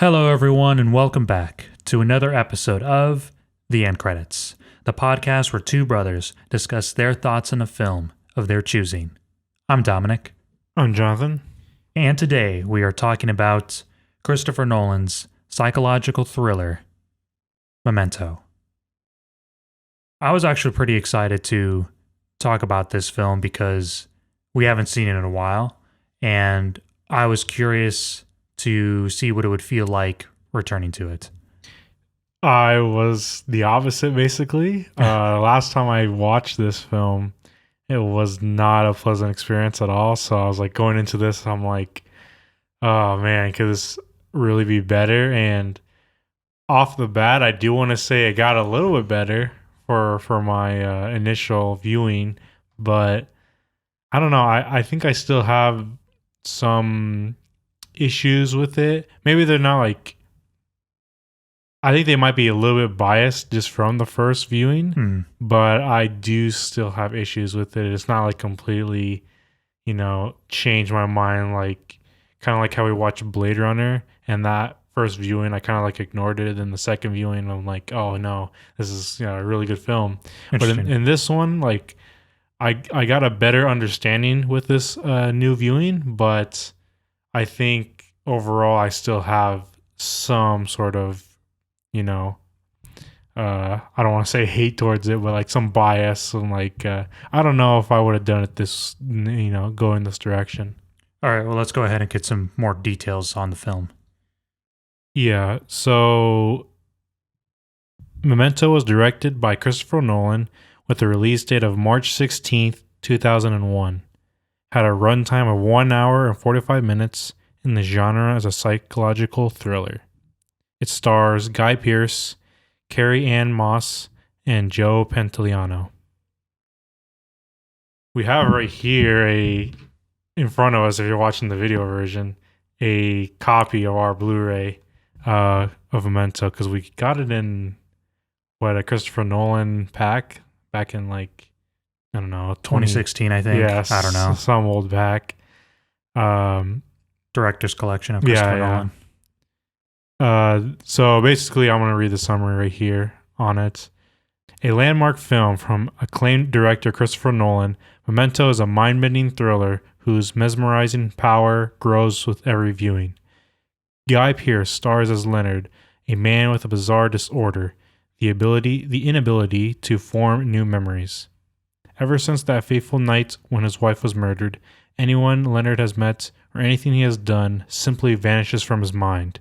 Hello, everyone, and welcome back to another episode of The End Credits, the podcast where two brothers discuss their thoughts on a film of their choosing. I'm Dominic. I'm Jonathan. And today we are talking about Christopher Nolan's psychological thriller, Memento. I was actually pretty excited to talk about this film because we haven't seen it in a while, and I was curious to see what it would feel like returning to it. I was the opposite, basically. Last time I watched this film, it was not a pleasant experience at all. So I was like, going into this, I'm like, oh man, could this really be better? And off the bat, I do want to say it got a little bit better for my initial viewing, but I don't know. I think I still have some issues with it. Maybe they're not like, I think they might be a little bit biased just from the first viewing, but I do still have issues with it. It's not like completely, changed my mind, like kind of like how we watched Blade Runner, and that first viewing I kind of like ignored it, and the second viewing I'm like, oh no, this is a really good film. But in this one, like I got a better understanding with this new viewing, but I think overall I still have some sort of, I don't want to say hate towards it, but like some bias, and like I don't know if I would have done it this, go in this direction. All right, well, let's go ahead and get some more details on the film. Yeah, so Memento was directed by Christopher Nolan with a release date of March 16th, 2001. Had a runtime of 1 hour and 45 minutes in the genre as a psychological thriller. It stars Guy Pearce, Carrie Ann Moss, and Joe Pantoliano. We have right here in front of us, if you're watching the video version, a copy of our Blu-ray of Memento, because we got it in a Christopher Nolan pack back in 2016, I think. Yes, I don't know. Some old pack. Director's collection of Christopher Nolan. So basically, I'm going to read the summary right here on it. A landmark film from acclaimed director Christopher Nolan, Memento is a mind-bending thriller whose mesmerizing power grows with every viewing. Guy Pearce stars as Leonard, a man with a bizarre disorder, the inability to form new memories. Ever since that fateful night when his wife was murdered, anyone Leonard has met or anything he has done simply vanishes from his mind.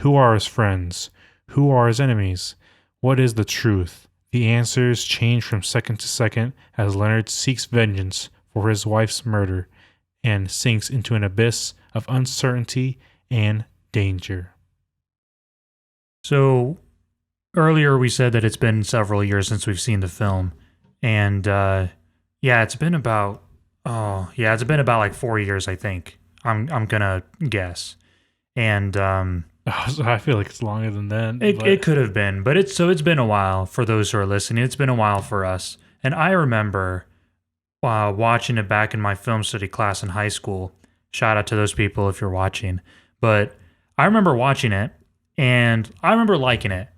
Who are his friends? Who are his enemies? What is the truth? The answers change from second to second as Leonard seeks vengeance for his wife's murder and sinks into an abyss of uncertainty and danger. So earlier we said that it's been several years since we've seen the film, and it's been about like 4 years, I think. I'm gonna guess, and I feel like it's longer than that. It could have been, but it's been a while for those who are listening. It's been a while for us, and I remember watching it back in my film study class in high school. Shout out to those people if you're watching, but I remember watching it, and I remember liking it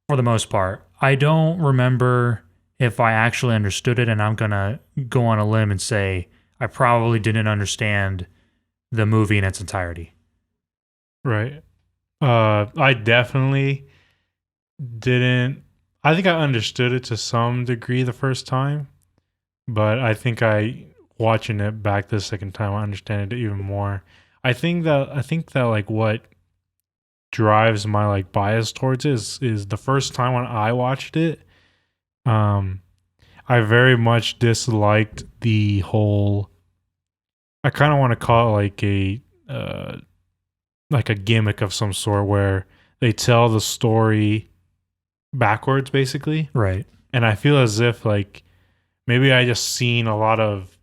for the most part. I don't remember if I actually understood it, and I'm gonna go on a limb and say I probably didn't understand the movie in its entirety. Right. I definitely didn't. I think I understood it to some degree the first time, but I think watching it back the second time, I understand it even more. I think that like what drives my like bias towards it is the first time when I watched it, I very much disliked the whole, I kind of want to call it like a gimmick of some sort where they tell the story backwards, basically. Right. And I feel as if like maybe I just seen a lot of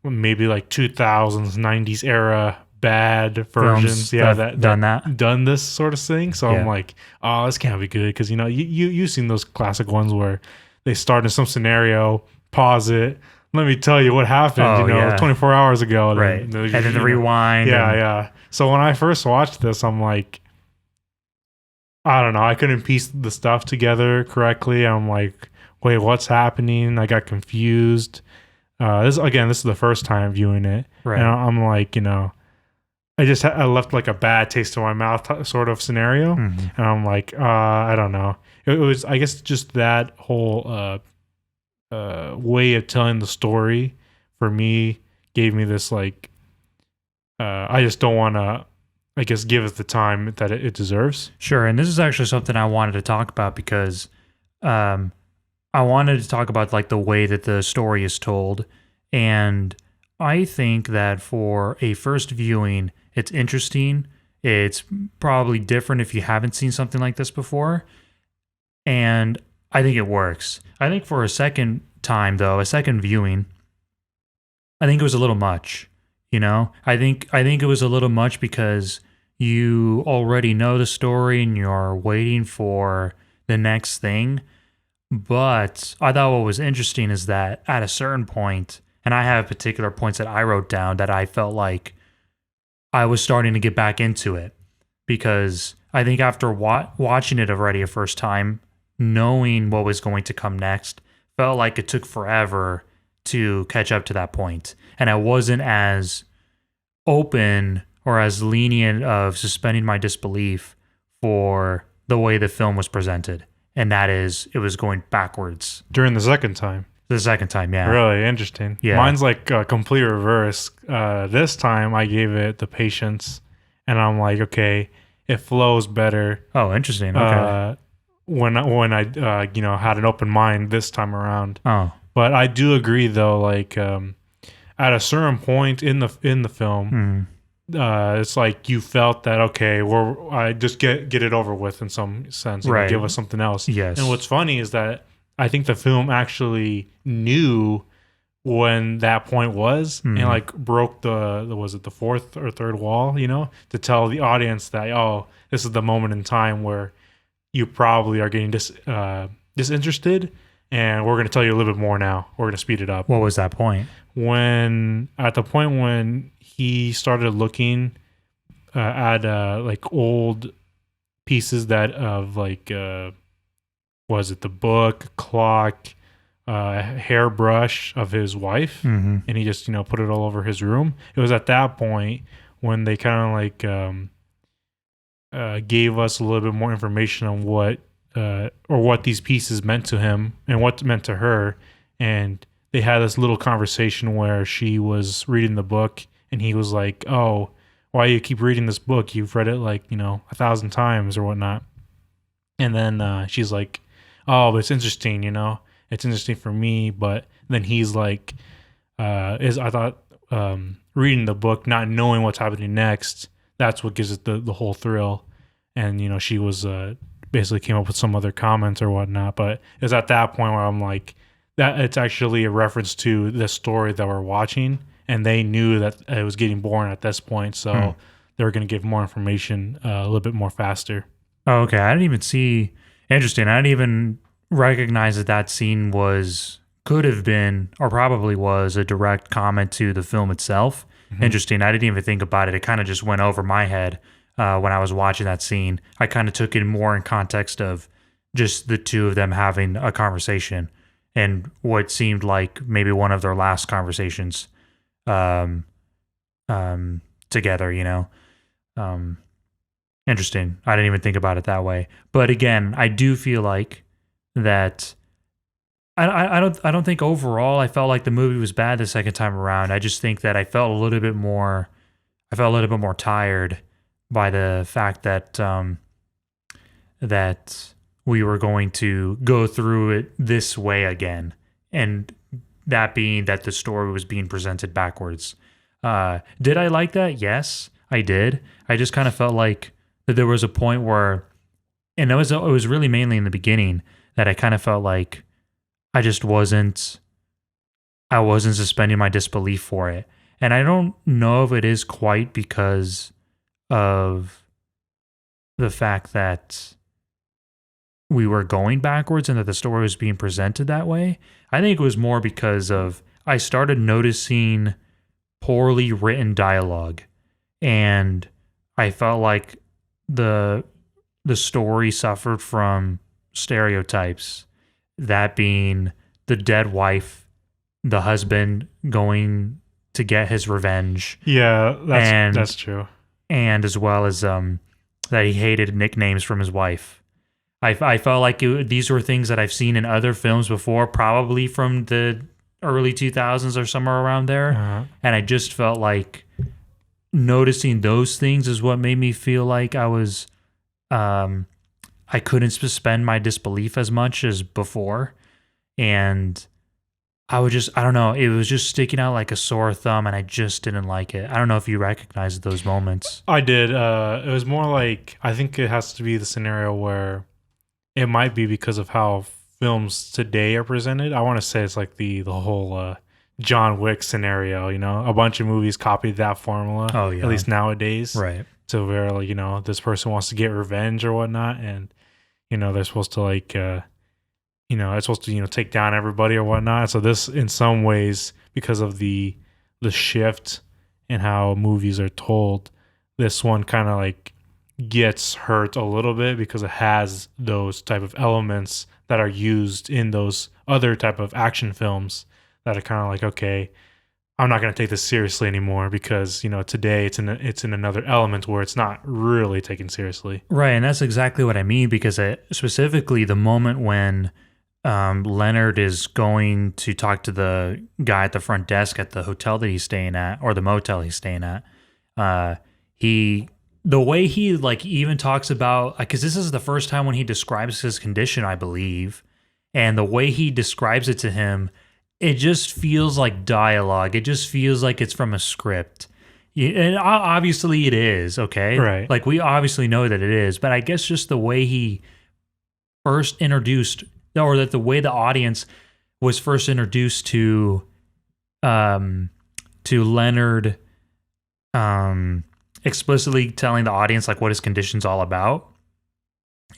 maybe like 2000s, 90s era bad versions. Films that done this sort of thing. So I'm like, oh, this can't be good, because you've seen those classic ones where they start in some scenario, pause it, let me tell you what happened, Oh, yeah. 24 hours ago. Right. Then, And then the you know, rewind. yeah, and- yeah. So when I first watched this, I'm like, I don't know. I couldn't piece the stuff together correctly. I'm like, wait, what's happening? I got confused. This is the first time viewing it. Right. And I'm like, I left like a bad taste in my mouth sort of scenario. Mhm. And I'm like, I don't know. It was, I guess, just that whole way of telling the story for me gave me this like, I just don't want to, I guess, give it the time that it deserves. Sure. And this is actually something I wanted to talk about because um, I wanted to talk about like the way that the story is told. And I think that for a first viewing, it's interesting. It's probably different if you haven't seen something like this before. And I think it works. I think for a second time, though, a second viewing, I think it was a little much. I think it was a little much because you already know the story and you're waiting for the next thing. But I thought what was interesting is that at a certain point, and I have particular points that I wrote down that I felt like I was starting to get back into it because I think after watching it already a first time, knowing what was going to come next, felt like it took forever to catch up to that point. And I wasn't as open or as lenient of suspending my disbelief for the way the film was presented. And that is, it was going backwards. During the second time. The second time, yeah. Really interesting. Yeah. Mine's like complete reverse. This time I gave it the patience, and I'm like, okay, it flows better. Oh, interesting. Okay. When I had an open mind this time around. Oh. But I do agree though, like at a certain point in the film, it's like you felt that okay, I just get it over with in some sense, Right. give us something else. Yes. And what's funny is that I think the film actually knew when that point was and like broke the fourth or third wall, to tell the audience that this is the moment in time where you probably are getting disinterested, and we're going to tell you a little bit more now. We're going to speed it up. What was that point? At the point when he started looking at like old pieces of like was it the book, clock, hairbrush of his wife, and he just put it all over his room. It was at that point when they kind of like gave us a little bit more information on what these pieces meant to him and what meant to her. And they had this little conversation where she was reading the book and he was like, oh, why do you keep reading this book? You've read it like 1,000 times or whatnot. And then she's like, oh, but it's interesting, it's interesting for me. But then he's like, I thought reading the book, not knowing what's happening next, that's what gives it the whole thrill. And she was basically came up with some other comments or whatnot. But it's at that point where I'm like, that it's actually a reference to the story that we're watching, and they knew that it was getting boring at this point, so they were going to give more information a little bit more faster. Oh, okay. I didn't even see. Interesting. I didn't even recognize that scene could have been or probably was a direct comment to the film itself. Interesting. I didn't even think about it. It kind of just went over my head when I was watching that scene. I kind of took it more in context of just the two of them having a conversation and what seemed like maybe one of their last conversations together, Interesting. I didn't even think about it that way. But again, I do feel like that I don't think overall I felt like the movie was bad the second time around. I just think that I felt a little bit more tired by the fact that that we were going to go through it this way again, and that being that the story was being presented backwards. Did I like that? Yes, I did. I just kind of felt like that there was a point where, and it was really mainly in the beginning that I kind of felt like I wasn't suspending my disbelief for it. And I don't know if it is quite because of the fact that we were going backwards and that the story was being presented that way. I think it was more because of I started noticing poorly written dialogue, and I felt like the story suffered from stereotypes, that being the dead wife, the husband going to get his revenge, Yeah, and that's true. and as well as that he hated nicknames from his wife. I felt like these were things that I've seen in other films before, probably from the early 2000s or somewhere around there. Uh-huh. And I just felt like noticing those things is what made me feel like I couldn't suspend my disbelief as much as before. And I don't know, it was just sticking out like a sore thumb, and I just didn't like it. I don't know if you recognized those moments. I did. It was more like, I think it has to be the scenario where it might be because of how films today are presented. I want to say it's like the whole John Wick scenario, a bunch of movies copied that formula. Oh, yeah. At least nowadays. Right. To where, like, this person wants to get revenge or whatnot, and they're supposed to it's supposed to take down everybody or whatnot. So this, in some ways, because of the shift in how movies are told, this one kind of like gets hurt a little bit because it has those type of elements that are used in those other type of action films that are kind of like, okay, I'm not going to take this seriously anymore because today it's in another element where it's not really taken seriously. Right, and that's exactly what I mean, because specifically the moment when Leonard is going to talk to the guy at the front desk at the hotel that he's staying at, or the motel he's staying at, the way he like even talks about, because this is the first time when he describes his condition, I believe, and the way he describes it to him, it just feels like dialogue. It just feels like it's from a script. And obviously it is, okay? Right. Like, we obviously know that it is, but I guess just the way he first introduced, or that the way the audience was first introduced to Leonard explicitly telling the audience like what his condition's all about,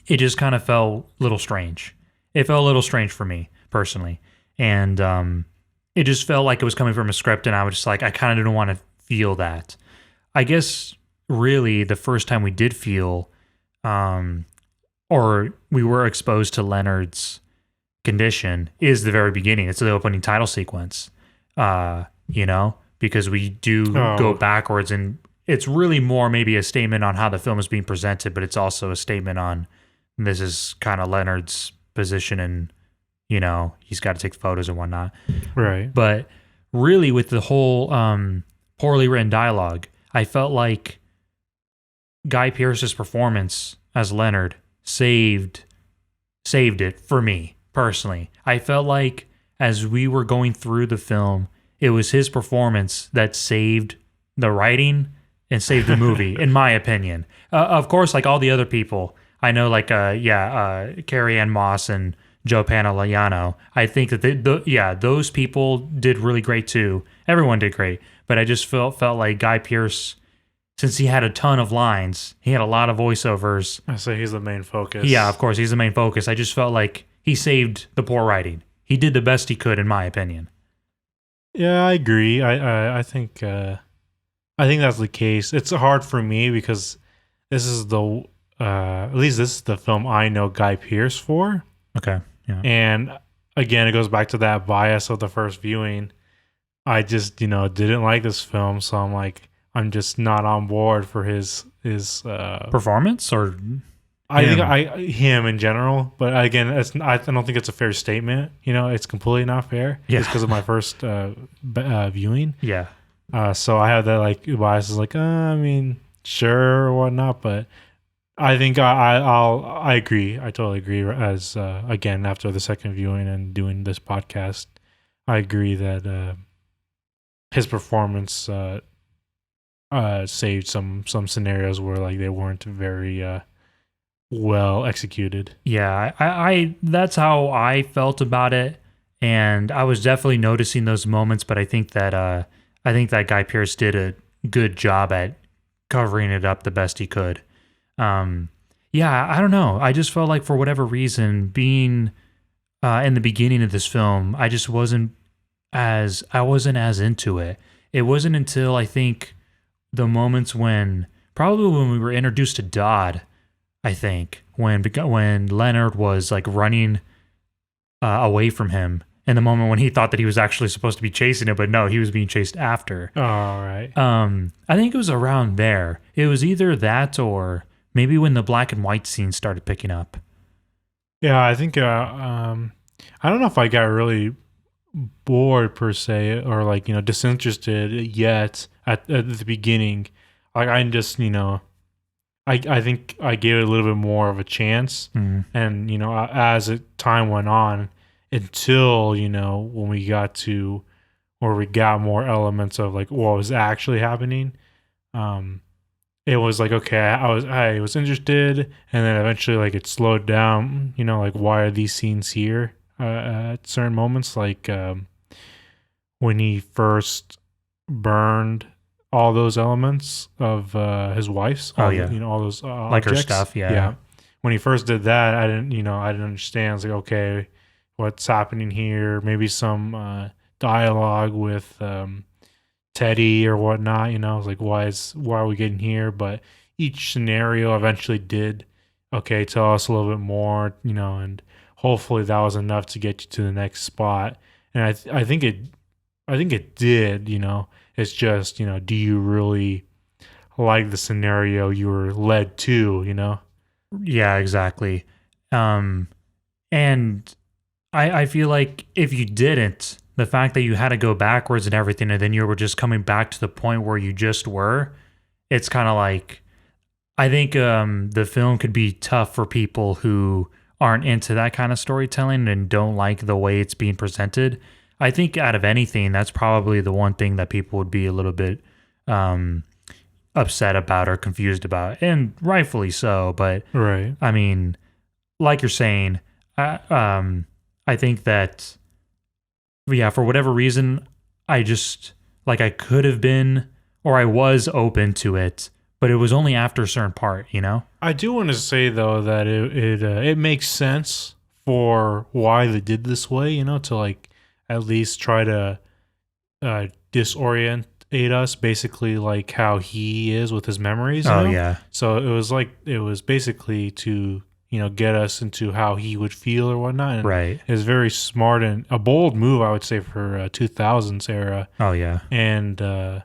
it just kind of felt a little strange. It felt a little strange for me personally. And it just felt like it was coming from a script, and I was just like, I kind of didn't want to feel that. I guess really the first time we did feel, or we were exposed to Leonard's condition, is the very beginning. It's the opening title sequence, because we do go backwards, and it's really more maybe a statement on how the film is being presented, but it's also a statement on this is kind of Leonard's position, and he's got to take photos and whatnot. Right. But really, with the whole poorly written dialogue, I felt like Guy Pearce's performance as Leonard saved it for me personally. I felt like as we were going through the film, it was his performance that saved the writing and saved the movie, in my opinion. Of course, like all the other people, I know, like Carrie Ann Moss and Joe Pantoliano, I think that those people did really great too. Everyone did great, but I just felt like Guy Pearce, since he had a ton of lines, he had a lot of voiceovers. I say he's the main focus. Yeah, of course, he's the main focus. I just felt like he saved the poor writing. He did the best he could, in my opinion. Yeah, I agree. I think that's the case. It's hard for me because this is at least this is the film I know Guy Pearce for. Okay. Yeah. And again, it goes back to that bias of the first viewing. I just, didn't like this film, so I'm just not on board for his performance, or I think him in general. But again, I don't think it's a fair statement. It's completely not fair. Yeah. Just because of my first viewing. Yeah. So I have that like bias is like, I mean, sure or whatnot, but I think I agree. I totally agree. As again, after the second viewing and doing this podcast, I agree that his performance saved some scenarios where like they weren't very well executed. Yeah, I that's how I felt about it, and I was definitely noticing those moments. But I think that Guy Pearce did a good job at covering it up the best he could. Yeah, I don't know. I just felt like for whatever reason, being in the beginning of this film, I I wasn't as into it. It wasn't until I think the moments probably when we were introduced to Dodd, I think, when Leonard was like running away from him, and the moment when he thought that he was actually supposed to be chasing it, but no, he was being chased after. All right. I think it was around there. It was either that or maybe when the black and white scene started picking up. Yeah, I think I don't know if I got really bored per se or like, disinterested yet at the beginning. Like I just, I think I gave it a little bit more of a chance. And, as time went on until, when we got to where we got more elements of like what was actually happening. It was like, okay, I was interested, and then eventually like it slowed down, like why are these scenes here at certain moments, like when he first burned all those elements of his wife's, all those like her objects. stuff, yeah. When he first did that, I didn't understand. I was like, okay, what's happening here? Maybe some dialogue with Teddy or whatnot, I was like, why are we getting here? But each scenario eventually did, okay, tell us a little bit more, and hopefully that was enough to get you to the next spot. And I think it did, it's just, do you really like the scenario you were led to, Yeah, exactly. And I feel like if you didn't, the fact that you had to go backwards and everything, and then you were just coming back to the point where you just were, it's kind of like, I think the film could be tough for people who aren't into that kind of storytelling and don't like the way it's being presented. I think out of anything, that's probably the one thing that people would be a little bit upset about or confused about, and rightfully so. But right. I mean, like you're saying, I think that, yeah, for whatever reason, I just, like, I could have been, or I was open to it, but it was only after a certain part, I do want to say though that it makes sense for why they did this way, to like at least try to disorientate us, basically like how he is with his memories. Yeah. So it was basically to get us into how he would feel or whatnot. And right. It's very smart and a bold move, I would say, for 2000s era. Oh yeah. And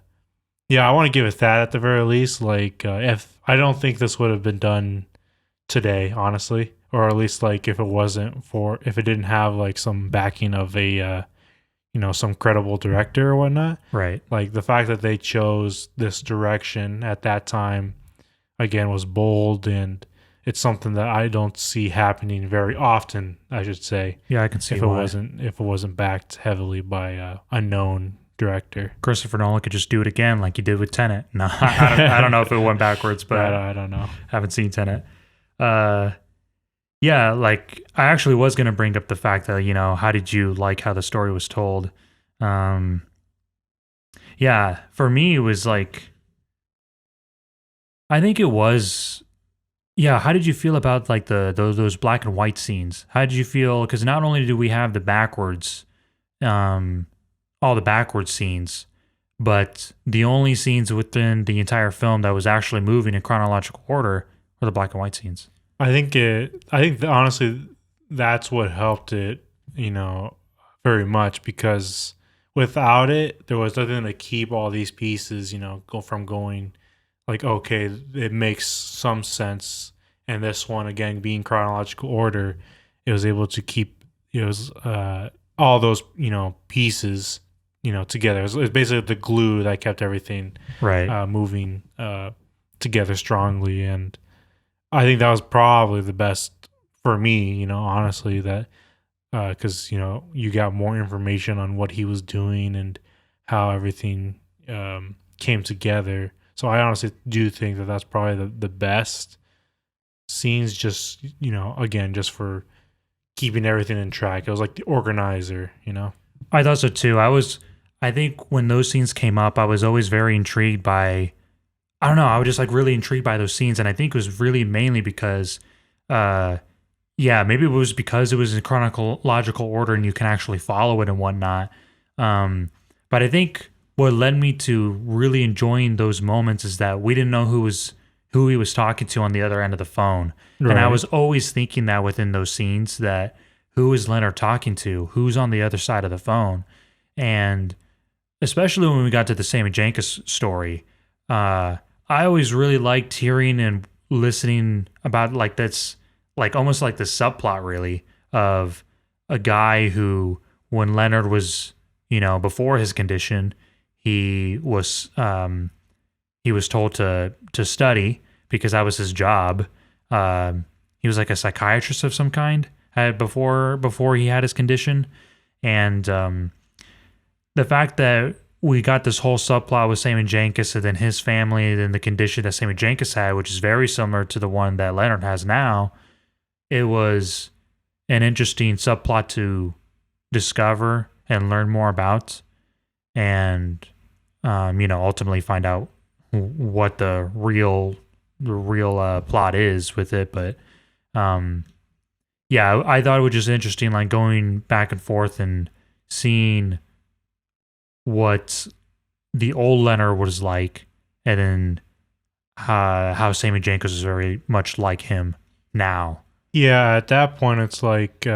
yeah, I want to give it that at the very least. Like, if I don't think this would have been done today, honestly, or at least like if it didn't have like some backing of a some credible director or whatnot. Right. Like the fact that they chose this direction at that time, again, was bold, and it's something that I don't see happening very often, I should say. Yeah, I can see if why. it wasn't backed heavily by a known director. Christopher Nolan could just do it again like he did with Tenet. No, I don't know if it went backwards, but I don't know. Haven't seen Tenet. Yeah, like I actually was going to bring up the fact that, how did you like how the story was told? Yeah, for me, it was like, I think it was, yeah. How did you feel about like those black and white scenes? How did you feel? Because not only do we have the backwards, all the backwards scenes, but the only scenes within the entire film that was actually moving in chronological order were the black and white scenes. I think honestly, that's what helped it, very much, because without it, there was nothing to keep all these pieces, going like, okay, it makes some sense. And this one, again, being chronological order, it was able to keep, all those, pieces, together. It was basically the glue that kept everything right moving together strongly. And I think that was probably the best for me, honestly, that because, you got more information on what he was doing and how everything came together. So I honestly do think that that's probably the best scenes, just, again, just for keeping everything in track. It was like the organizer, I thought so too. I think when those scenes came up, I was always very intrigued by, I don't know, I was just like really intrigued by those scenes. And I think it was really mainly because, maybe it was because it was in chronological order and you can actually follow it and whatnot. But I think what led me to really enjoying those moments is that we didn't know who he was talking to on the other end of the phone. And I Right. was always thinking that within those scenes that who is Leonard talking to? Who's on the other side of the phone? And especially when we got to the Sammy Jenkins story, I always really liked hearing and listening about like that's like almost like the subplot really of a guy who when Leonard was before his condition he was told to study because that was his job. He was like a psychiatrist of some kind before he had his condition, and the fact that we got this whole subplot with Sammy Jenkins and then his family and then the condition that Sammy Jenkins had, which is very similar to the one that Leonard has now, it was an interesting subplot to discover and learn more about, and ultimately find out what the real plot is with it. But yeah, I thought it was just interesting, like going back and forth and seeing what the old Leonard was like, and then how Sammy Jenkins is very much like him now. Yeah, at that point, it's like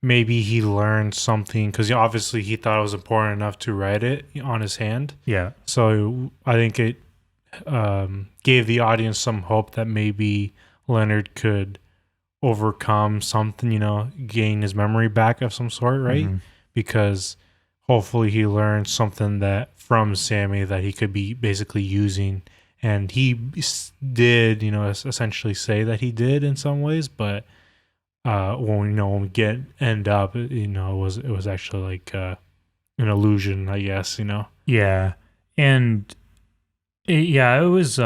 maybe he learned something because obviously he thought it was important enough to write it on his hand. Yeah. So I think it gave the audience some hope that maybe Leonard could overcome something, gain his memory back of some sort, right? Mm-hmm. Because hopefully he learned something that from Sammy that he could be basically using. And he did, essentially say that he did in some ways, but when we end up, it was actually like an illusion, I guess, Yeah, and it was.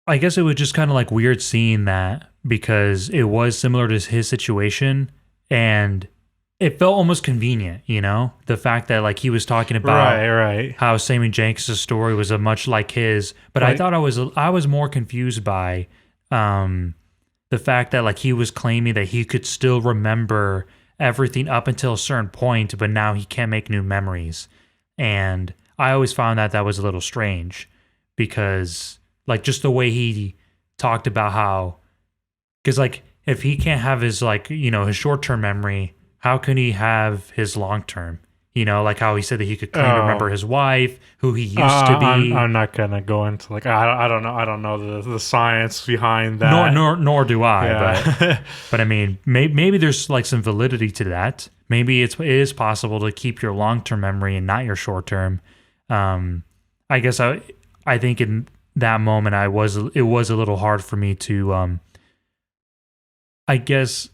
I guess it was just kind of like weird seeing that because it was similar to his situation, and it felt almost convenient, the fact that like he was talking about right. how Sammy Jenkins' story was a much like his, but I thought I was more confused by the fact that like he was claiming that he could still remember everything up until a certain point, but now he can't make new memories. And I always found that was a little strange because like just the way he talked about how, because like if he can't have his like, his short-term memory, how can he have his long-term? Like how he said that he could claim to remember his wife, who he used to be. I'm not gonna go into like I don't know the science behind that. Nor do I. Yeah. But I mean, maybe there's like some validity to that. Maybe it is possible to keep your long-term memory and not your short-term. I guess I think in that moment it was a little hard for me to I guess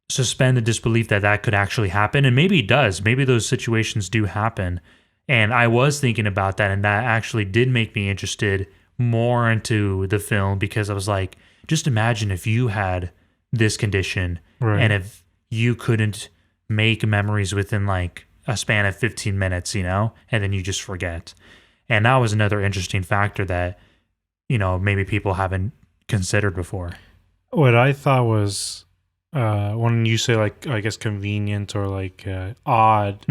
suspend the disbelief that could actually happen, and maybe it does. Maybe those situations do happen, and I was thinking about that, and that actually did make me interested more into the film because I was like, just imagine if you had this condition, Right. and if you couldn't make memories within like a span of 15 minutes, and then you just forget. And that was another interesting factor that maybe people haven't considered before. What I thought was when you say like I guess convenient or like odd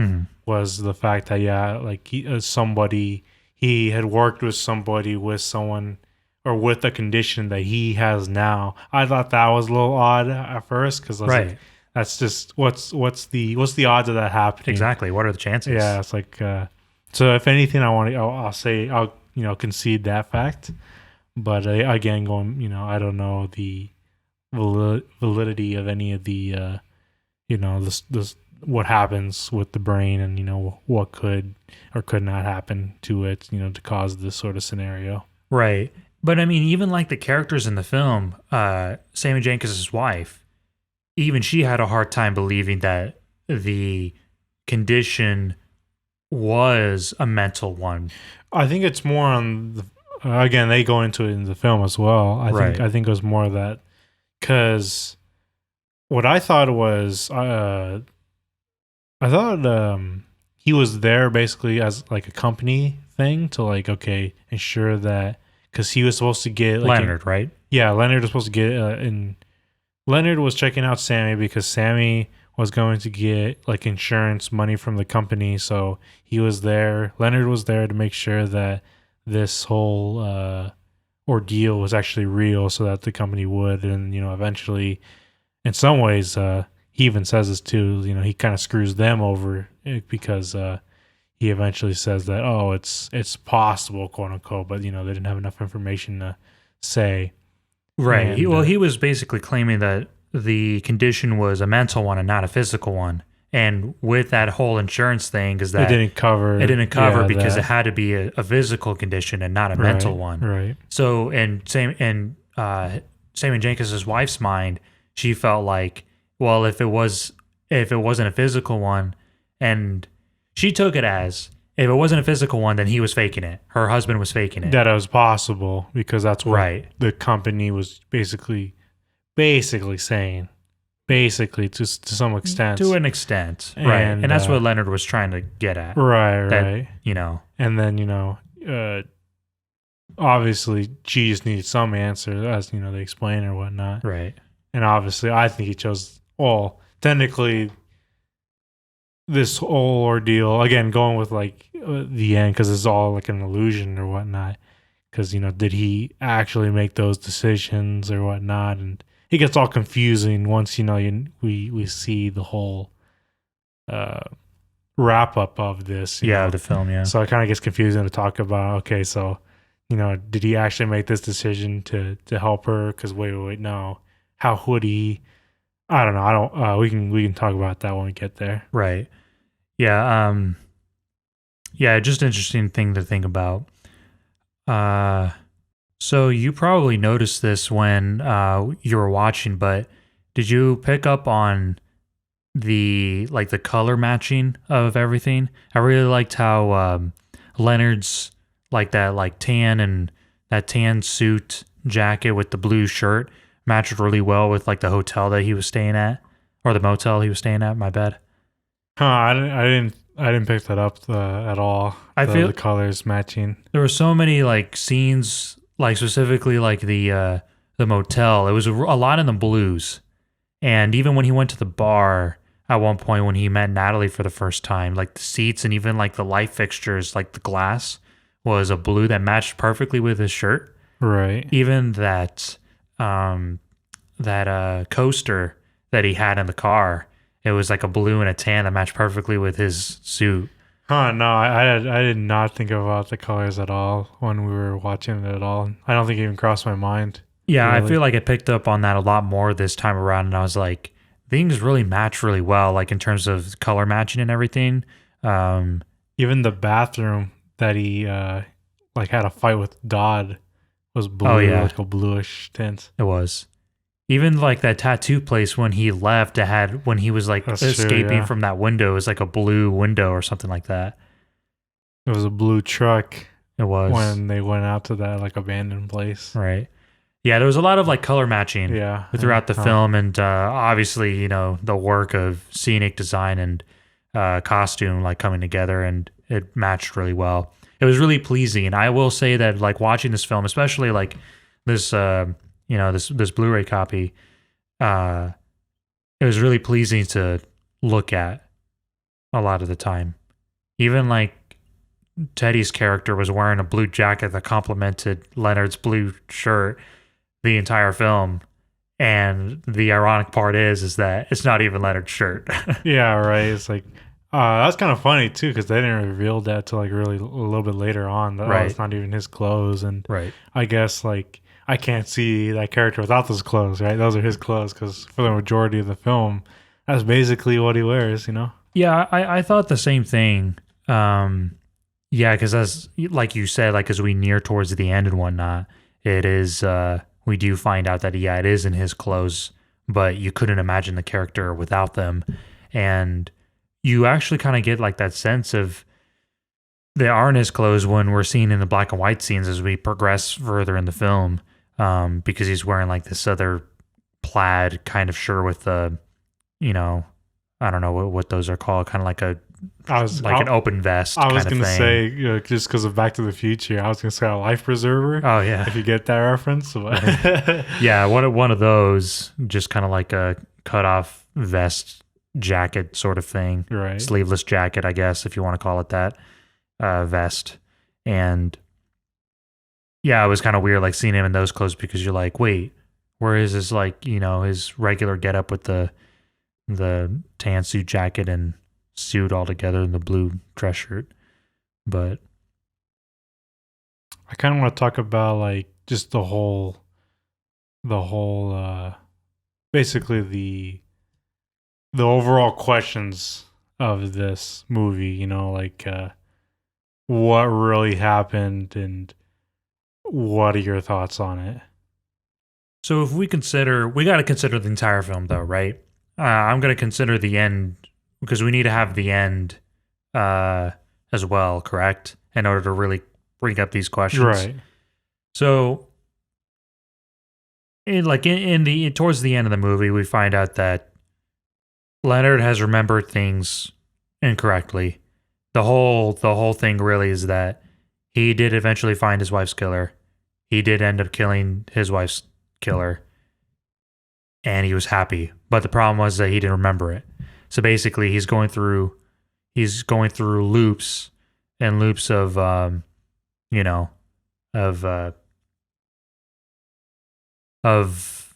was the fact that like he had worked with somebody with someone or with a condition that he has now. I thought that was a little odd at first because I was like, that's just what's the odds of that happening? Exactly. What are the chances? Yeah, it's like so. If anything, I'll concede that fact. But again, I don't know the validity of any of the this what happens with the brain and what could or could not happen to it to cause this sort of scenario. Right. But I mean, even like the characters in the film, Sammy Jenkins' wife, even she had a hard time believing that the condition was a mental one. I think it's more on the again, they go into it in the film as well. I think it was more of that because what I thought was I thought he was there basically as like a company thing to like ensure that because he was supposed to get like Leonard, right? Yeah, Leonard was supposed to get and Leonard was checking out Sammy because Sammy was going to get like insurance money from the company. So he was there. Leonard was there to make sure that this whole ordeal was actually real, so that the company would, and eventually, in some ways, he even says this too. He kind of screws them over because he eventually says that it's possible, quote unquote, but they didn't have enough information to say. Right. And, He was basically claiming that the condition was a mental one and not a physical one. And with that whole insurance thing, is that it didn't cover because that. it had to be a physical condition and not a mental one. Right. So, and Sam and Jenkins' wife's mind, she felt like, well, if it wasn't a physical one, and she took it as, if it wasn't a physical one, then he was faking it. Her husband was faking it. That it was possible because that's what Right. the company was basically saying. Basically, to some extent. To an extent. Right. And that's what Leonard was trying to get at. Right, That, right. And then, obviously, she just needed some answer, as, they explain or whatnot. Right. And obviously, I think he chose, well, technically, this whole ordeal, again, going with, like, the end, because it's all, like, an illusion or whatnot. Because, did he actually make those decisions or whatnot? And it gets all confusing once, we see the whole wrap up of this. The film, yeah. So it kind of gets confusing to talk about, okay, so, did he actually make this decision to help her? Because wait, no. How would he? I don't know. We can talk about that when we get there. Right. Yeah. Just interesting thing to think about. So you probably noticed this when you were watching, but did you pick up on the color matching of everything? I really liked how Leonard's tan and that tan suit jacket with the blue shirt matched really well with the hotel that he was staying at, or the motel he was staying at. My bad. I didn't pick that up at all. I feel the colors matching. There were so many scenes, specifically the motel. It was a lot in the blues, and even when he went to the bar at one point when he met Natalie for the first time, the seats and even the light fixtures, the glass was a blue that matched perfectly with his shirt. Right. Even that coaster that he had in the car, it was a blue and a tan that matched perfectly with his suit. No, I did not think about the colors at all when we were watching it at all. I don't think it even crossed my mind. Yeah, really. I feel like I picked up on that a lot more this time around, and I was like, things really match really well, in terms of color matching and everything. Even the bathroom that he had a fight with Dodd was blue, a bluish tint. It was. Even that tattoo place when he left, when he was escaping from that window, it was a blue window or something like that. It was a blue truck. It was. When they went out to that abandoned place. Right. Yeah, there was a lot of color matching throughout the film, and obviously, the work of scenic design and costume coming together, and it matched really well. It was really pleasing, and I will say that watching this film, especially this this Blu-ray copy, it was really pleasing to look at a lot of the time. Even Teddy's character was wearing a blue jacket that complemented Leonard's blue shirt the entire film, and the ironic part is that it's not even Leonard's shirt. Yeah, right. It's that's kind of funny too, because they didn't reveal that till really a little bit later on. That it's not even his clothes, and I guess I can't see that character without those clothes, right? Those are his clothes, because for the majority of the film, that's basically what he wears, Yeah, I thought the same thing. Yeah, because as you said, as we near towards the end and whatnot, it is we do find out that it is in his clothes, but you couldn't imagine the character without them, and you actually kind of get that sense of they are in his clothes when we're seeing in the black and white scenes as we progress further in the film, because he's wearing this other plaid kind of shirt with the, I don't know what those are called, kind of an open vest. I was going to say, just because of Back to the Future, I was going to say a life preserver. Oh yeah, if you get that reference. Yeah, one of those, just kind of a cut off vest jacket sort of thing, Right. sleeveless jacket, I guess, if you want to call it that, vest. And yeah, it was kind of weird, like seeing him in those clothes because you're like, wait, where is his like, his regular getup with the tan suit jacket and suit all together in the blue dress shirt. But I kind of want to talk about like just the whole basically the overall questions of this movie, like what really happened and what are your thoughts on it? so if we got to consider the entire film though, right? I'm going to consider the end because we need to have the end as well, correct? In order to really bring up these questions. Right. So towards the end of the movie, we find out that Leonard has remembered things incorrectly. The whole thing really is that he did eventually find his wife's killer. He did end up killing his wife's killer, and he was happy. But the problem was that he didn't remember it. So basically, he's going through loops and loops of of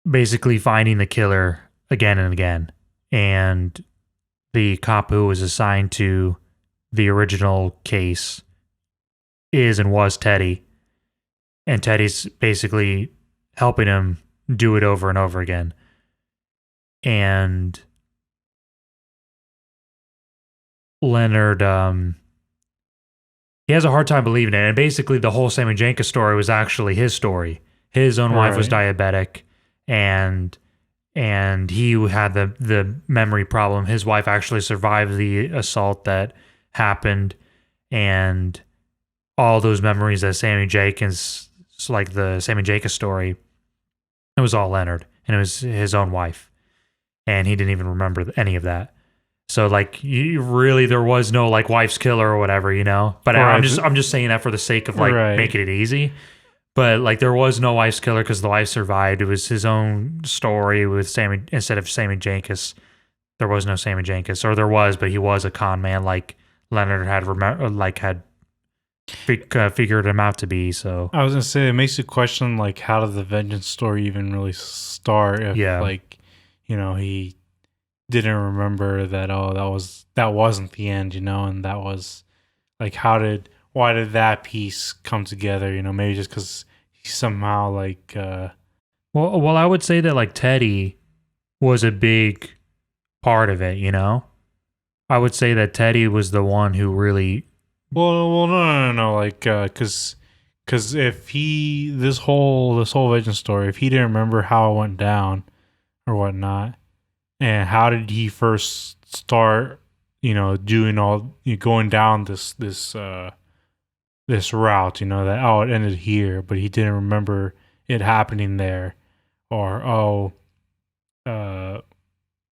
basically finding the killer again and again. And the cop who was assigned to the original case is and was Teddy. And Teddy's basically helping him do it over and over again. And Leonard, he has a hard time believing it. And basically the whole Sammy Jenkins story was actually his story. His own wife was diabetic, and he had the memory problem. His wife actually survived the assault that happened, and all those memories that Sammy Jenkins, like the Sammy Jenkins story, it was all Leonard, and it was his own wife, and he didn't even remember any of that. So like, there was no like wife's killer or whatever, But I'm just saying that for the sake of like making it easy. But like, there was no wife's killer because the wife survived. It was his own story with Sammy instead of Sammy Jenkins. There was no Sammy Jenkins, or there was, but he was a con man, like Leonard had figured him out to be. So I was gonna say, it makes you question like, how did the vengeance story even really start? If like, he didn't remember that. Oh, that wasn't the end, and that was like, why did that piece come together? Maybe just because he somehow like. Well, I would say that like Teddy was a big part of it. I would say that Teddy was the one who really. Well, no. Like, because if this whole vengeance story, if he didn't remember how it went down or whatnot, and how did he first start, doing going down this route, that it ended here, but he didn't remember it happening there, or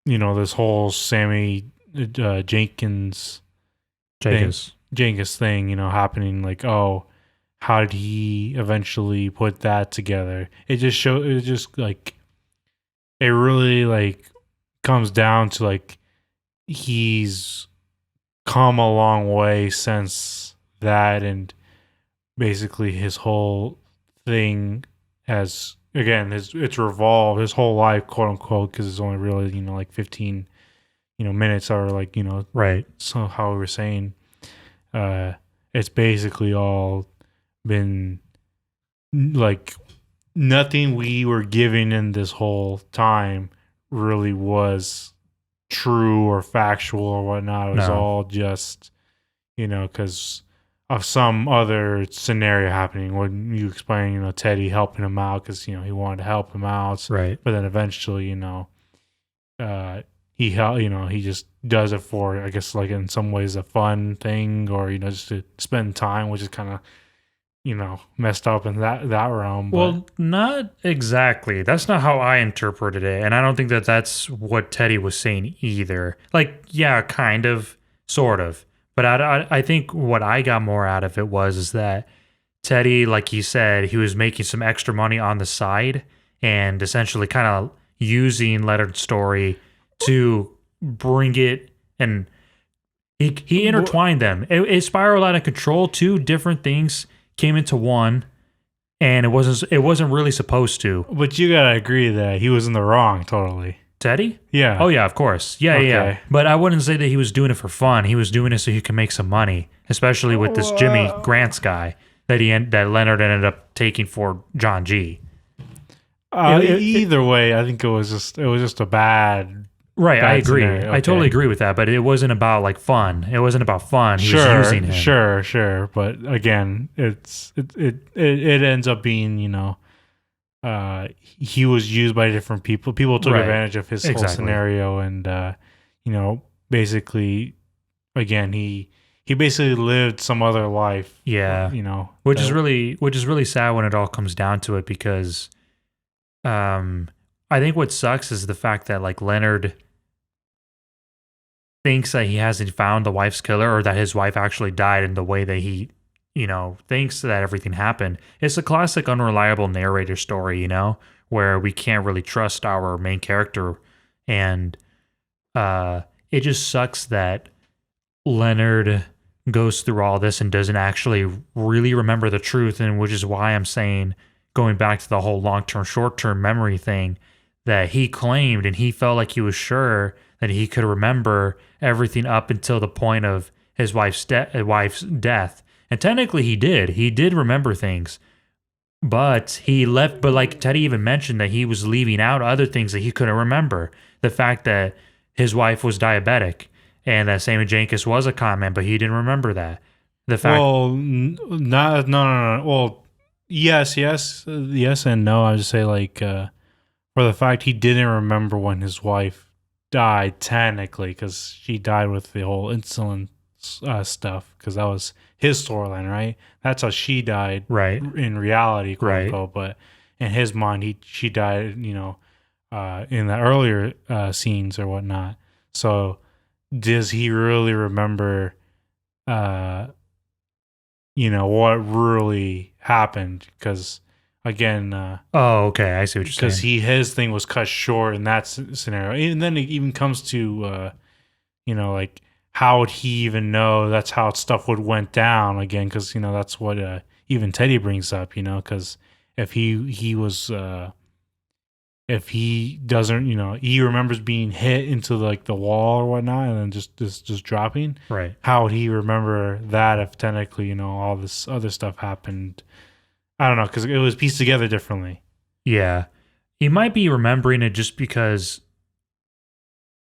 this whole Sammy Jenkins thing, happening, like, how did he eventually put that together? It just like, it really like comes down to like, he's come a long way since that, and basically his whole thing has, again, it's revolved his whole life, quote unquote, because it's only really like 15 minutes, or like right. So how we were saying, it's basically all been like, nothing we were giving in this whole time really was true or factual or whatnot. It was all just because of some other scenario happening. When you explain, Teddy helping him out because he wanted to help him out, right? But then eventually, he just does it for, I guess, like in some ways a fun thing, or just to spend time, which is kind of messed up in that realm. But. Well, not exactly. That's not how I interpreted it, and I don't think that that's what Teddy was saying either. Like, yeah, kind of, sort of. But I think what I got more out of it is that Teddy, like he said, he was making some extra money on the side and essentially kind of using Leonard's story to bring it, and he intertwined them. It spiraled out of control. Two different things came into one, and it wasn't really supposed to. But you gotta agree that he was in the wrong totally. Teddy? Yeah. Oh yeah, of course. Yeah, yeah. Okay. But I wouldn't say that he was doing it for fun. He was doing it so he could make some money, especially with this Jimmy Grants guy that Leonard ended up taking for John G. Either way, I think it was just a bad. Right, I Bad agree. scenario, I totally okay. agree with that, but it wasn't about like fun. It wasn't about fun. He was Sure, using him. sure. But again, it ends up being he was used by different people. People took Right. advantage of his whole Exactly. scenario, and basically, again, he basically lived some other life. Yeah. Which is really sad when it all comes down to it, because I think what sucks is the fact that like Leonard thinks that he hasn't found the wife's killer, or that his wife actually died in the way that he thinks that everything happened. It's a classic unreliable narrator story, where we can't really trust our main character, and it just sucks that Leonard goes through all this and doesn't actually really remember the truth, and which is why I'm saying, going back to the whole long-term, short-term memory thing, that he claimed and he felt like he was sure that he could remember everything up until the point of his wife's death. And technically he did. He did remember things. But he left, but like Teddy even mentioned, that he was leaving out other things that he couldn't remember. The fact that his wife was diabetic, and that Sammy Jenkins was a con man, but he didn't remember that. The fact, No. Well, yes, and no. I would say like for the fact he didn't remember when his wife died technically, because she died with the whole insulin stuff, because that was his storyline, right? That's how she died, right? In reality, quote Right. unquote. But in his mind, she died, in the earlier scenes or whatnot. So does he really remember, what really happened? Because again, Oh, okay. I see what you're saying. because his thing was cut short in that scenario, and then it even comes to like, how would he even know that's how stuff would went down again? Because that's what even Teddy brings up, because if he was if he doesn't, he remembers being hit into like the wall or whatnot, and then just dropping, Right. how would he remember that if technically all this other stuff happened? I don't know, because it was pieced together differently. Yeah. He might be remembering it just because.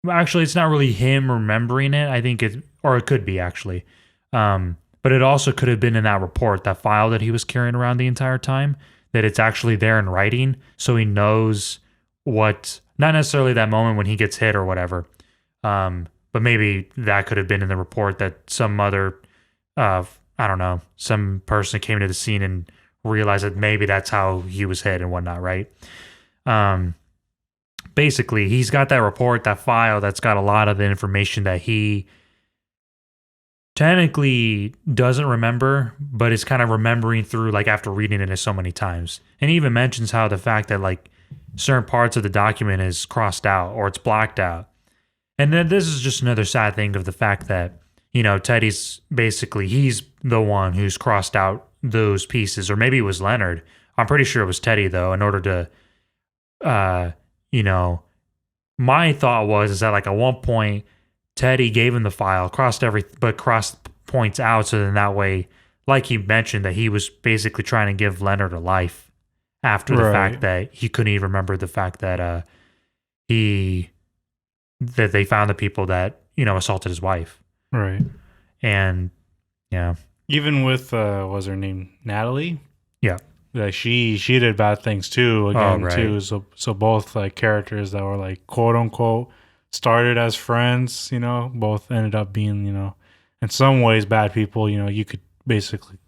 Well, actually, it's not really him remembering it. I think or it could be actually. But it also could have been in that report, that file that he was carrying around the entire time, that it's actually there in writing. So he knows what, not necessarily that moment when he gets hit or whatever. But maybe that could have been in the report, that some other, I don't know, some person came to the scene and realized that maybe that's how he was hit and whatnot, right? Basically, he's got that report, that file that's got a lot of the information that he technically doesn't remember, but is kind of remembering through, like, after reading it so many times. And he even mentions how the fact that, like, certain parts of the document is crossed out or it's blacked out. And then this is just another sad thing of the fact that, Teddy's basically, he's the one who's crossed out those pieces, or maybe it was Leonard. I'm pretty sure it was Teddy, though, in order to, my thought is that, like, at one point, Teddy gave him the file, crossed points out, so then that way, like he mentioned, that he was basically trying to give Leonard a life after the fact that he couldn't even remember the fact that they found the people that assaulted his wife. Right. And yeah, even with what was her name, Natalie? Yeah. Like she did bad things too, again, right. too. So both like characters that were like quote unquote started as friends, both ended up being, in some ways bad people. You could basically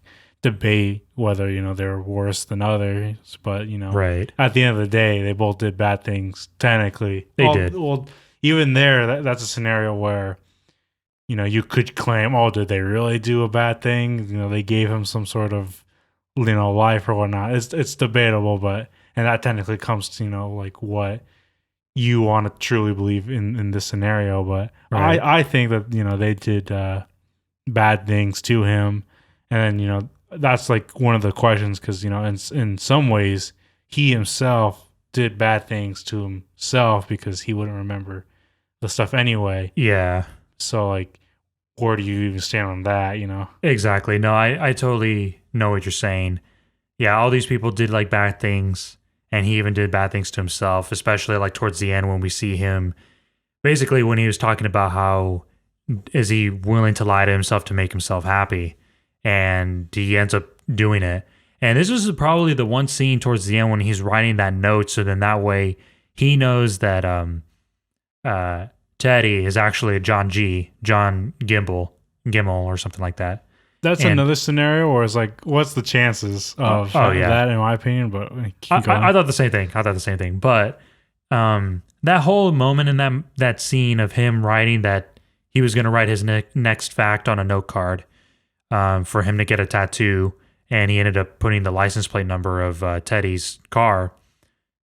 debate whether, they're worse than others, but right. at the end of the day, they both did bad things technically. They did. Well, even there, that's a scenario where you could claim, oh, did they really do a bad thing? They gave him some sort of life or whatnot. It's debatable, but and that technically comes to like what you want to truly believe in this scenario. But Right. I think that, they did bad things to him. And, that's like one of the questions because, in some ways, he himself did bad things to himself because he wouldn't remember the stuff anyway. Yeah. So, like, where do you even stand on that, Exactly. No, I totally know what you're saying. Yeah, all these people did like bad things, and he even did bad things to himself, especially like towards the end when we see him basically when he was talking about how is he willing to lie to himself to make himself happy, and he ends up doing it. And this was probably the one scene towards the end when he's writing that note, so then that way he knows that uh Teddy is actually a John Gimmel or something like that. That's And another scenario, or is like, what's the chances of yeah, that, in my opinion? But keep going. I thought the same thing. But that whole moment in that scene of him writing that he was going to write his next fact on a note card for him to get a tattoo, and he ended up putting the license plate number of Teddy's car.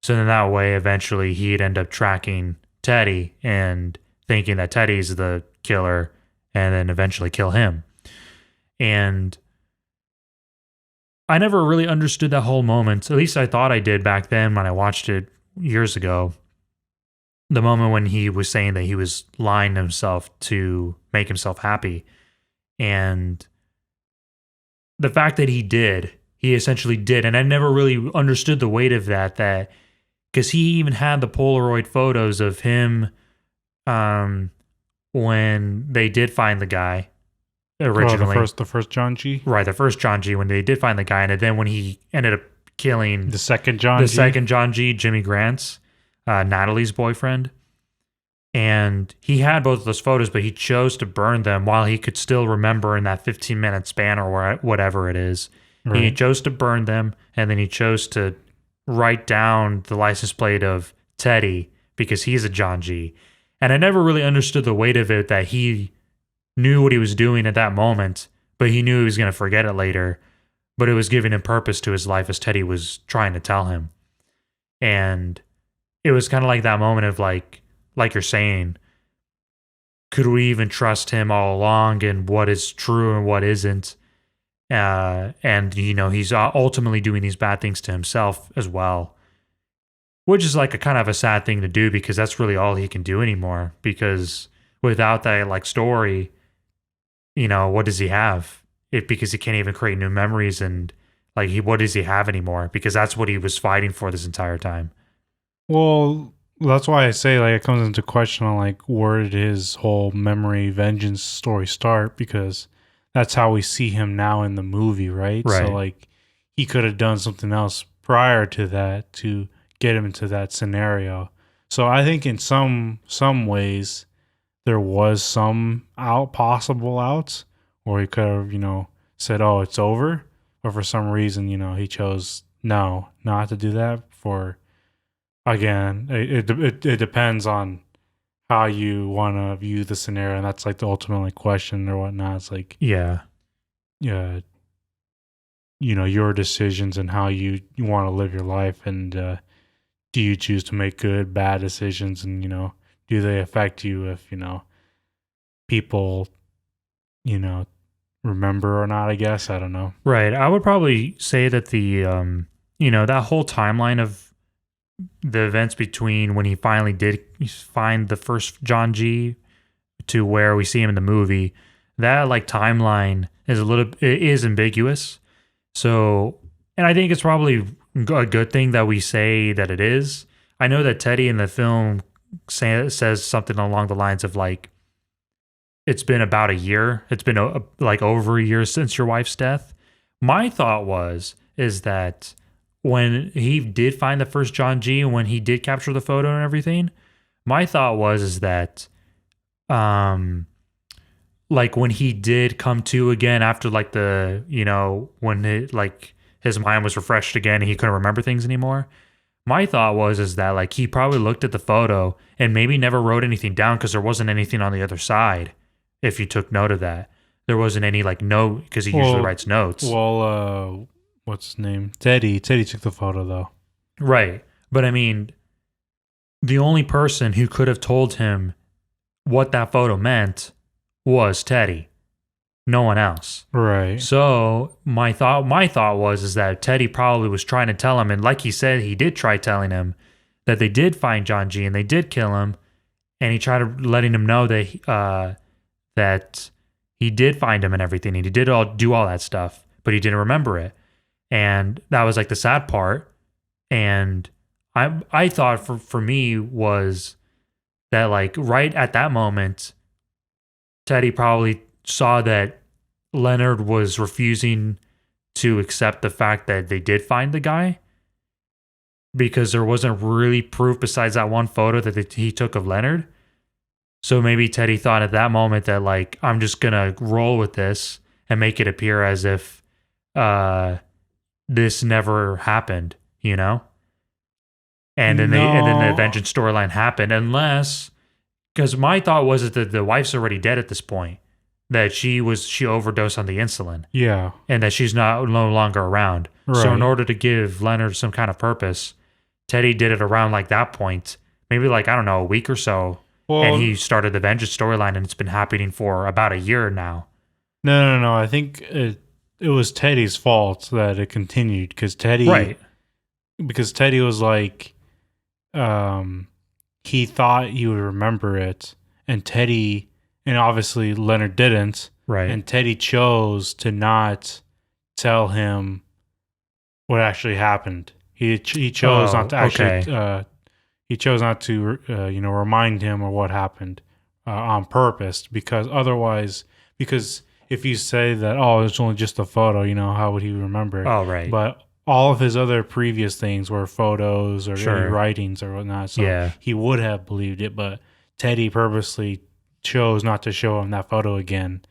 So then that way, eventually, he'd end up tracking Teddy and thinking that Teddy's the killer, and then eventually kill him. And I never really understood that whole moment. At least I thought I did back then when I watched it years ago. The moment when he was saying that he was lying to himself to make himself happy. And the fact that he essentially did. And I never really understood the weight of that because he even had the Polaroid photos of him when they did find the guy originally. The first John G. Right, the first John G. when they did find the guy, and then when he ended up killing The second John G. second John G, Jimmy Grant's, Natalie's boyfriend. And he had both of those photos, but he chose to burn them while he could still remember in that 15-minute span or whatever it is. He Right. chose to burn them, and then he chose to write down the license plate of Teddy because he's a John G. And I never really understood the weight of it that he knew what he was doing at that moment, but he knew he was going to forget it later. But it was giving him purpose to his life as Teddy was trying to tell him. And it was kind of like that moment of like you're saying, could we even trust him all along and what is true and what isn't? And, he's ultimately doing these bad things to himself as well, which is like a kind of a sad thing to do because that's really all he can do anymore. Because without that like story, what does he have? Because he can't even create new memories and like what does he have anymore? Because that's what he was fighting for this entire time. Well, that's why I say, like, it comes into question on, like, where did his whole memory vengeance story start? Because that's how we see him now in the movie, right? Right. So, like, he could have done something else prior to that to get him into that scenario. So I think in some ways there was some possible outs, or he could have, said, "Oh, it's over," but for some reason, he chose not to do that. Again, it depends on how you want to view the scenario, and that's like the ultimate question or whatnot. It's like, Yeah. Your decisions and how you want to live your life, and do you choose to make good, bad decisions, and do they affect you if people remember or not? I guess I don't know. Right. I would probably say that the that whole timeline of the events between when he finally did find the first John G to where we see him in the movie, that like timeline is it is ambiguous. So, and I think it's probably a good thing that we say that it is. I know that Teddy in the film says something along the lines of like, it's been about a year. It's been like over a year since your wife's death. My thought is that when he did find the first John G and when he did capture the photo and everything, my thought is that like when he did come to again after like the when his mind was refreshed again and he couldn't remember things anymore, my thought is that like he probably looked at the photo and maybe never wrote anything down because there wasn't anything on the other side. If you took note of that, there wasn't any like note because he usually writes notes. Well, what's his name? Teddy took the photo though. Right. But I mean, the only person who could have told him what that photo meant was Teddy, no one else. Right. So my thought was is that Teddy probably was trying to tell him, and like he said, he did try telling him that they did find John G and they did kill him, and he tried letting him know that he did find him and everything, and he did do all that stuff, but he didn't remember it, and that was like the sad part. And I thought for me was that like right at that moment, Teddy probably saw that Leonard was refusing to accept the fact that they did find the guy because there wasn't really proof besides that one photo that he took of Leonard. So maybe Teddy thought at that moment that like I'm just gonna roll with this and make it appear as if this never happened, you know? And then the vengeance storyline happened, unless because my thought was that the wife's already dead at this point, that she overdosed on the insulin, Yeah. and that she's no longer around. So in Right. order to give Leonard some kind of purpose, Teddy did it around like that point, maybe like I don't know, a week or so, Well, and he started the vengeance storyline, and it's been happening for about a year now. no. I think it was Teddy's fault that it continued because Right. Teddy was like, he thought he would remember it, and obviously Leonard didn't, Right. and Teddy chose to not tell him what actually happened. He chose not to actually. He chose not to, remind him of what happened on purpose, because otherwise, because if you say that, oh, it's only just a photo, how would he remember it? Oh, right. But all of his other previous things were photos or Sure. any writings or whatnot, so Yeah. he would have believed it. But Teddy purposely chose not to show him that photo again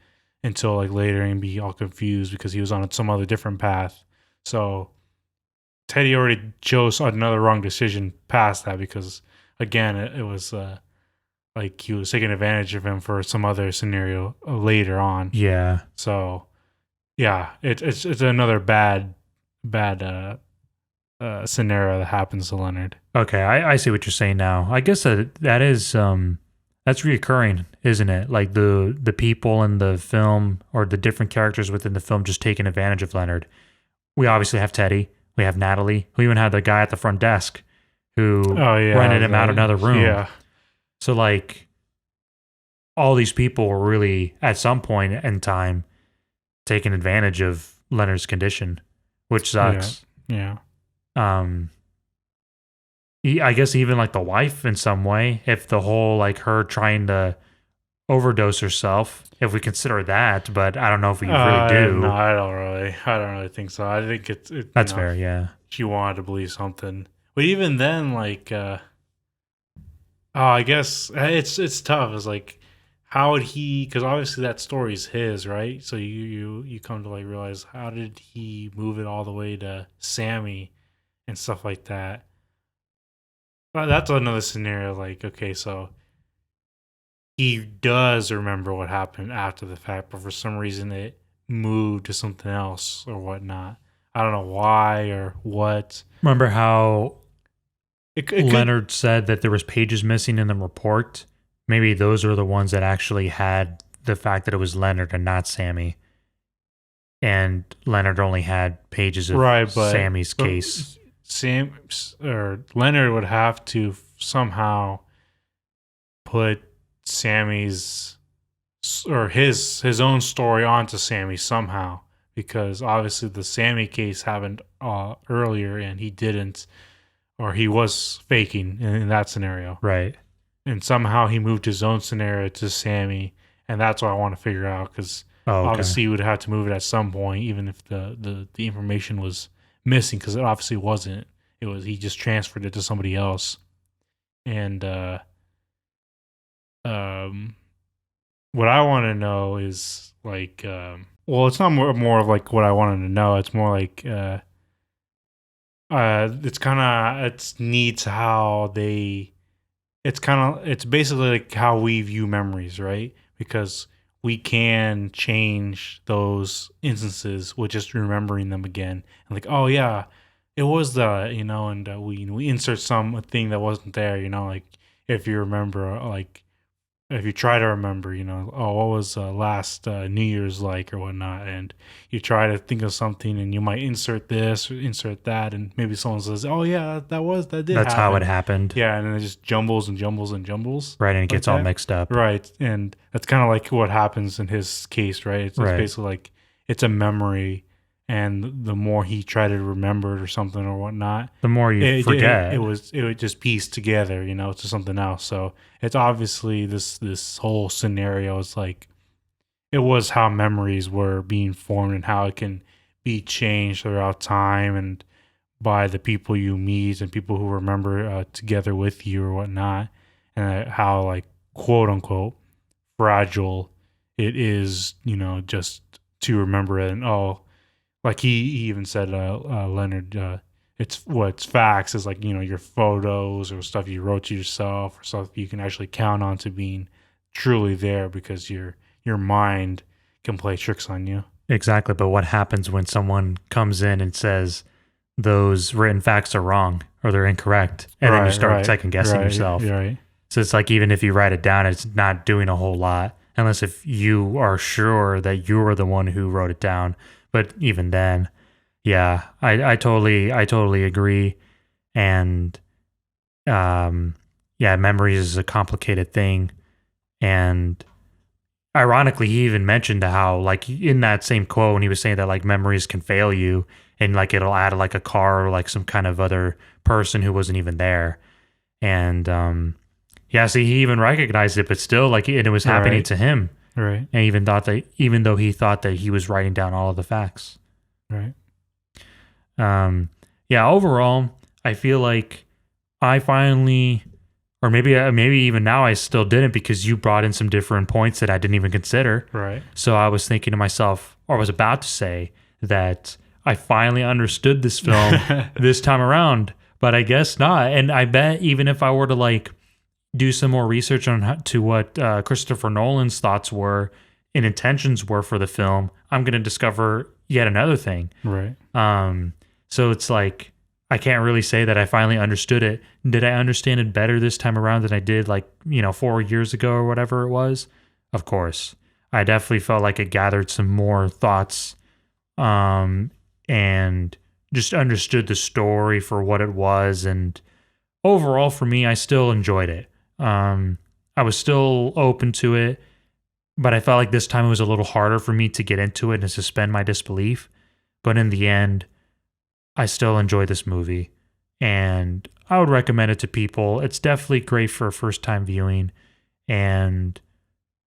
until like later and be all confused because he was on some other different path. So Teddy already chose another wrong decision past that because, again, it was like he was taking advantage of him for some other scenario later on. Yeah. So, yeah, it's another bad scenario that happens to Leonard. Okay, I see what you're saying now. I guess that is that's reoccurring, isn't it? Like the people in the film or the different characters within the film just taking advantage of Leonard. We obviously have Teddy. We have Natalie. We even had the guy at the front desk who rented him out another room. Yeah. So like all these people were really at some point in time taking advantage of Leonard's condition, which sucks. Yeah. I guess even like the wife in some way, if the whole like her trying to overdose herself, if we consider that, but I don't know if we really do. No, I don't really think so. I think That's fair, yeah. She wanted to believe something, but even then, like, I guess it's tough. It's like, how would he? Because obviously that story is his, right? So you come to like realize, how did he move it all the way to Sammy and stuff like that? Well, that's another scenario. Like, okay, so he does remember what happened after the fact, but for some reason it moved to something else or whatnot. I don't know why or what. Remember how It Leonard said that there was pages missing in the report? Maybe those are the ones that actually had the fact that it was Leonard and not Sammy. And Leonard only had pages of Sammy's case. Sam or Leonard would have to somehow put Sammy's or his own story onto Sammy somehow, because obviously the Sammy case happened earlier and he didn't, or he was faking in that scenario, right? And somehow he moved his own scenario to Sammy, and that's what I want to figure out, because obviously you would have to move it at some point, even if the information was missing, because it obviously wasn't. It was, he just transferred it to somebody else. And what I want to know is like, well, it's not more of like what I wanted to know. It's more like it's neat how it's basically like how we view memories, right? Because we can change those instances with just remembering them again. And like, oh yeah, it was the, and we insert something that wasn't there, like if you remember, like if you try to remember, oh, what was last New Year's like or whatnot, and you try to think of something, and you might insert this or insert that, and maybe someone says, "Oh yeah, that did That's how it happen." happened. Yeah, and then it just jumbles and jumbles and jumbles, Right. And it like gets all that. mixed up. Right, and that's kind of like what happens in his case, right? It's Right. basically like it's a memory, and the more he tried to remember it or something or whatnot, The more you it forget. would just piece together, to something else. So it's obviously this whole scenario is like it was how memories were being formed and how it can be changed throughout time and by the people you meet and people who remember together with you or whatnot, and how like quote unquote fragile it is, just to remember it. And like he even said, Leonard, it's facts is like, your photos or stuff you wrote to yourself or stuff you can actually count on to being truly there because your mind can play tricks on you. Exactly. But what happens when someone comes in and says those written facts are wrong or they're incorrect? And then you start second guessing yourself. Right. So it's like even if you write it down, it's not doing a whole lot unless if you are sure that you're the one who wrote it down. But even then, yeah, I totally agree. And yeah, memories is a complicated thing. And ironically, he even mentioned how like in that same quote when he was saying that like memories can fail you and like it'll add like a car or like some kind of other person who wasn't even there. And yeah, see, he even recognized it, but still, like, and it was happening Right. to him, Right. and even thought that, even though he thought that he was writing down all of the facts. Right. Yeah. Overall, I feel like I finally, or maybe even now, I still didn't because you brought in some different points that I didn't even consider. Right. So I was thinking to myself, or was about to say that I finally understood this film this time around, but I guess not. And I bet even if I were to like do some more research on to what Christopher Nolan's thoughts were and intentions were for the film, I'm going to discover yet another thing. Right. So it's like I can't really say that I finally understood it. Did I understand it better this time around than I did 4 years ago or whatever it was? Of course. I definitely felt like it gathered some more thoughts and just understood the story for what it was, and overall for me I still enjoyed it. I was still open to it, but I felt like this time it was a little harder for me to get into it and suspend my disbelief. But in the end, I still enjoy this movie and I would recommend it to people. It's definitely great for a first time viewing, and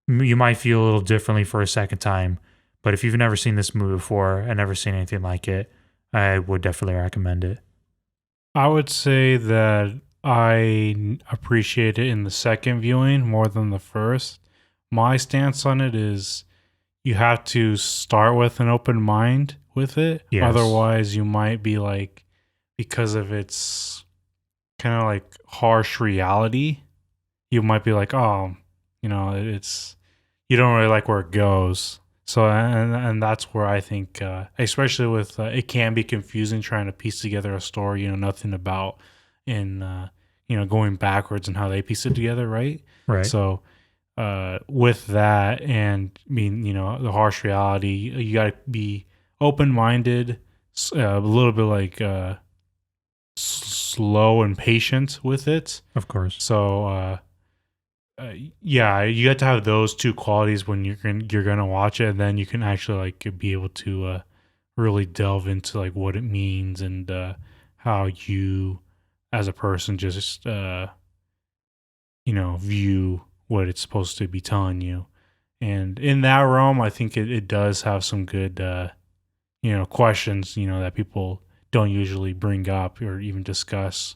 you might feel a little differently for a second time. But if you've never seen this movie before and never seen anything like it, I would definitely recommend it. I would say that I appreciate it in the second viewing more than the first. My stance on it is you have to start with an open mind with it. Yes. Otherwise, you might be like, because of its kind of like harsh reality, you might be like, oh, it's, you don't really like where it goes. So, and that's where I think, especially with, it can be confusing trying to piece together a story, nothing about in, going backwards and how they piece it together. Right. Right. So, with that, and I mean, the harsh reality, you got to be open minded, a little bit like slow and patient with it. Of course. So, yeah, you have to have those two qualities when you're gonna watch it, and then you can actually like be able to really delve into like what it means and how you, as a person, just view what it's supposed to be telling you. And in that realm, I think it does have some good, questions, that people don't usually bring up or even discuss.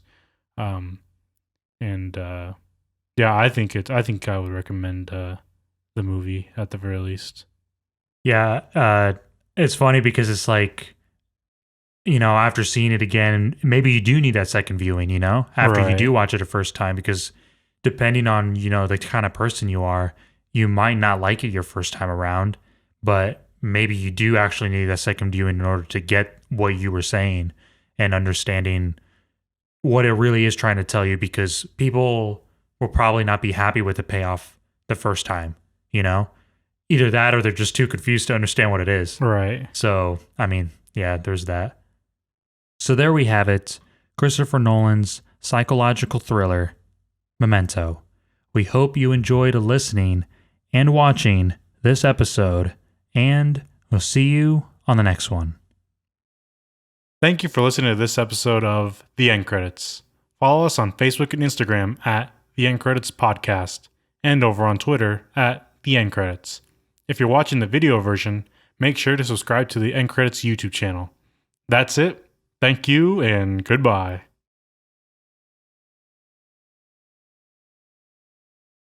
And yeah, I think I would recommend the movie at the very least. Yeah. It's funny because it's like, after seeing it again, maybe you do need that second viewing, after you Right. do watch it a first time, because depending on, the kind of person you are, you might not like it your first time around, but maybe you do actually need that second viewing in order to get what you were saying. and understanding what it really is trying to tell you, because people will probably not be happy with the payoff the first time, you know? Either that or they're just too confused to understand what it is. Right. So, I mean, yeah, there's that. So there we have it. Christopher Nolan's psychological thriller, Memento. We hope you enjoyed listening and watching this episode, and we'll see you on the next one. Thank you for listening to this episode of The End Credits. Follow us on Facebook and Instagram at The End Credits Podcast, and over on Twitter at The End Credits. If you're watching the video version, make sure to subscribe to the End Credits YouTube channel. That's it. Thank you and goodbye.